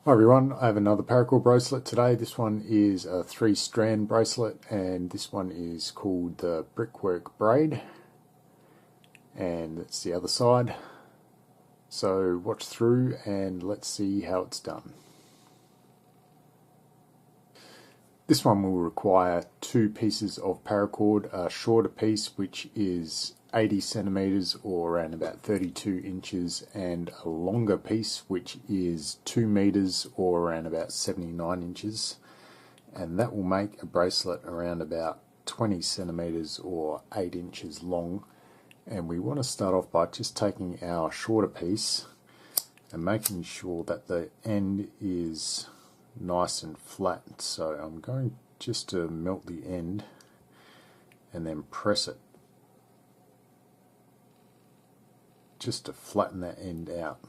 Hi everyone, I have another paracord bracelet today. This one is a 3-strand bracelet and this one is called the Brickwork braid, and that's the other side. So watch through and let's see how it's done. This one will require 2 pieces of paracord, a shorter piece which is 80 centimeters or around about 32 inches, and a longer piece which is 2 meters or around about 79 inches, and that will make a bracelet around about 20 centimeters or 8 inches long. And we want to start off by just taking our shorter piece and making sure that the end is nice and flat. So I'm going just to melt the end and then press it just to flatten that end out.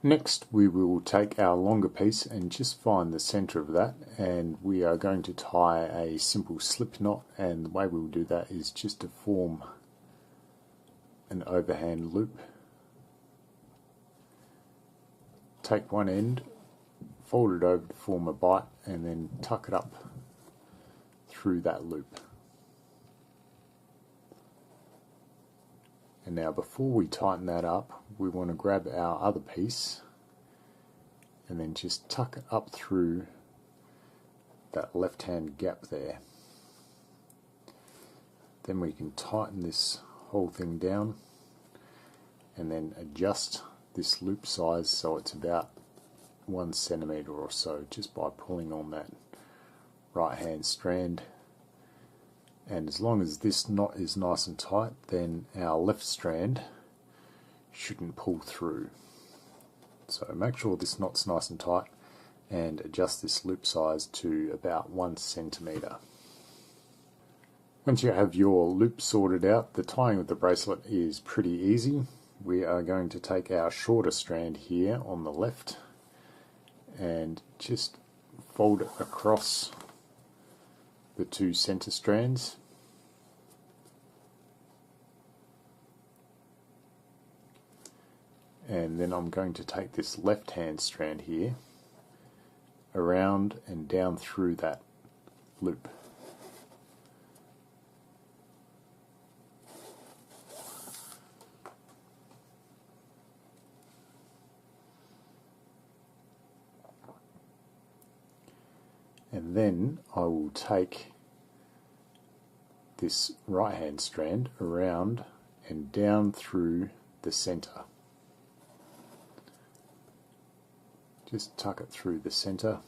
Next we will take our longer piece and just find the center of that, and we are going to tie a simple slip knot, and the way we'll do that is just to form an overhand loop. Take one end, fold it over to form a bight, and then tuck it up through that loop. And now before we tighten that up, we want to grab our other piece and then just tuck it up through that left hand gap there. Then we can tighten this whole thing down and then adjust this loop size so it's about 1 centimeter or so, just by pulling on that right hand strand. And as long as this knot is nice and tight, then our left strand shouldn't pull through. So make sure this knot's nice and tight and adjust this loop size to about 1 centimeter. Once you have your loop sorted out, the tying of the bracelet is pretty easy. We are going to take our shorter strand here on the left and just fold it across the 2 center strands. And then I'm going to take this left hand strand here around and down through that loop. And then I will take this right hand strand around and down through the center. Just tuck it through the center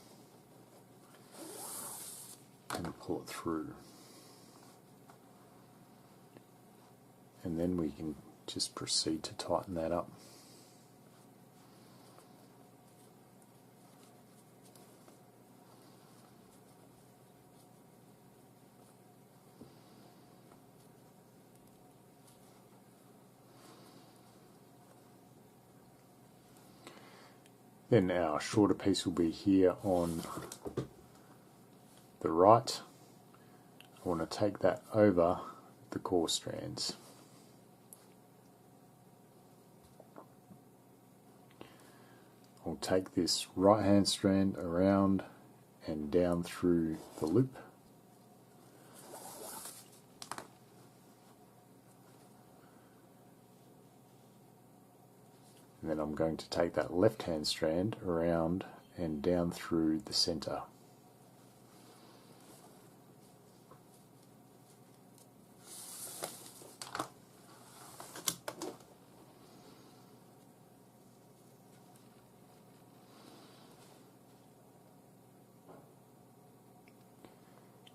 and pull it through. And then we can just proceed to tighten that up. Then our shorter piece will be here on the right. I want to take that over the core strands. I'll take this right hand strand around and down through the loop. And then I'm going to take that left hand strand around and down through the center.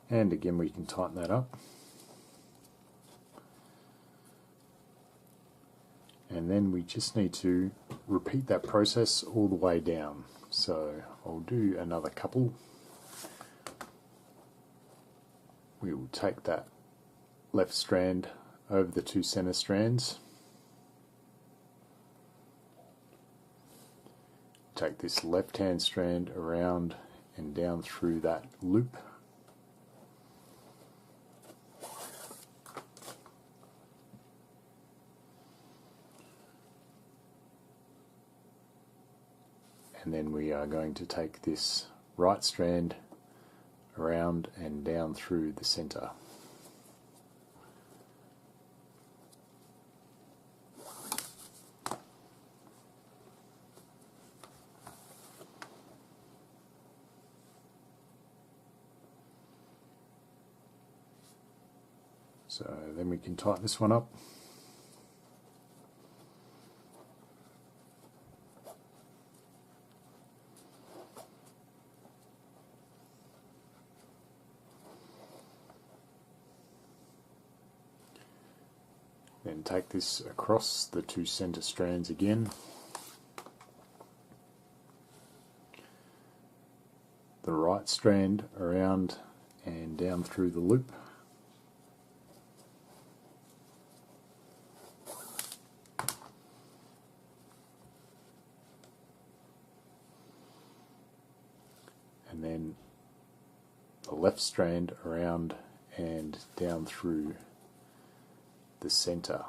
And again we can tighten that up. And then we just need to repeat that process all the way down. So I'll do another couple. We will take that left strand over the 2 center strands. Take this left hand strand around and down through that loop. and then we are going to take this right strand around and down through the center. So then we can tighten this one up. Then take this across the two center strands again. The right strand around and down through the loop. And then the left strand around and down through the center.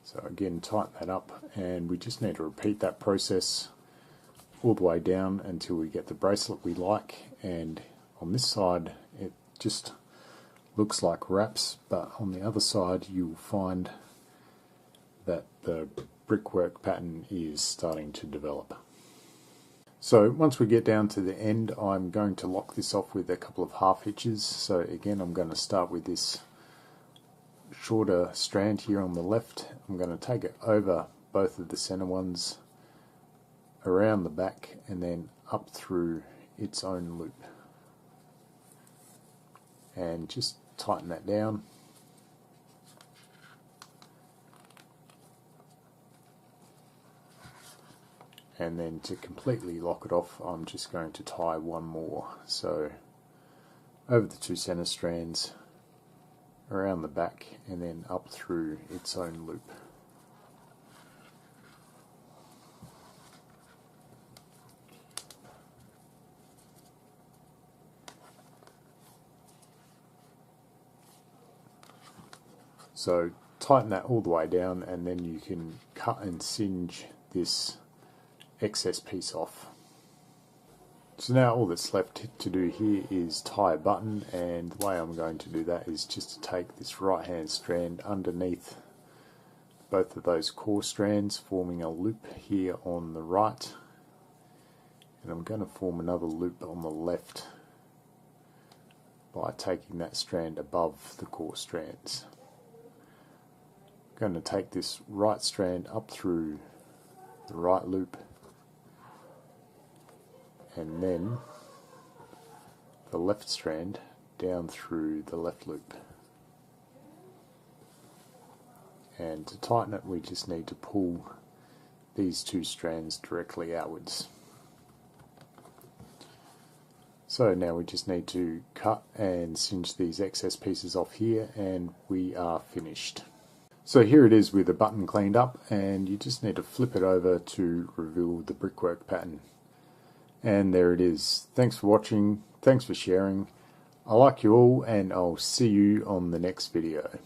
So again, tighten that up, and we just need to repeat that process all the way down until we get the bracelet we like. And on this side it just looks like wraps, but on the other side you'll find that the brickwork pattern is starting to develop. So once we get down to the end, I'm going to lock this off with a couple of half hitches. So again, I'm going to start with this shorter strand here on the left. I'm going to take it over both of the center ones, around the back, and then up through its own loop, and just tighten that down. And then to completely lock it off, I'm just going to tie one more. So over the two center strands, around the back, and then up through its own loop. So tighten that all the way down, and then you can cut and singe this excess piece off. So now all that's left to do here is tie a button, and the way I'm going to do that is just to take this right hand strand underneath both of those core strands, forming a loop here on the right, and I'm going to form another loop on the left by taking that strand above the core strands. I'm going to take this right strand up through the right loop, and then the left strand down through the left loop. And to tighten it, we just need to pull these two strands directly outwards. So now we just need to cut and cinch these excess pieces off here, and we are finished. So here it is with the button cleaned up, and you just need to flip it over to reveal the brickwork pattern. And there it is. Thanks for watching, thanks for sharing. I like you all, and I'll see you on the next video.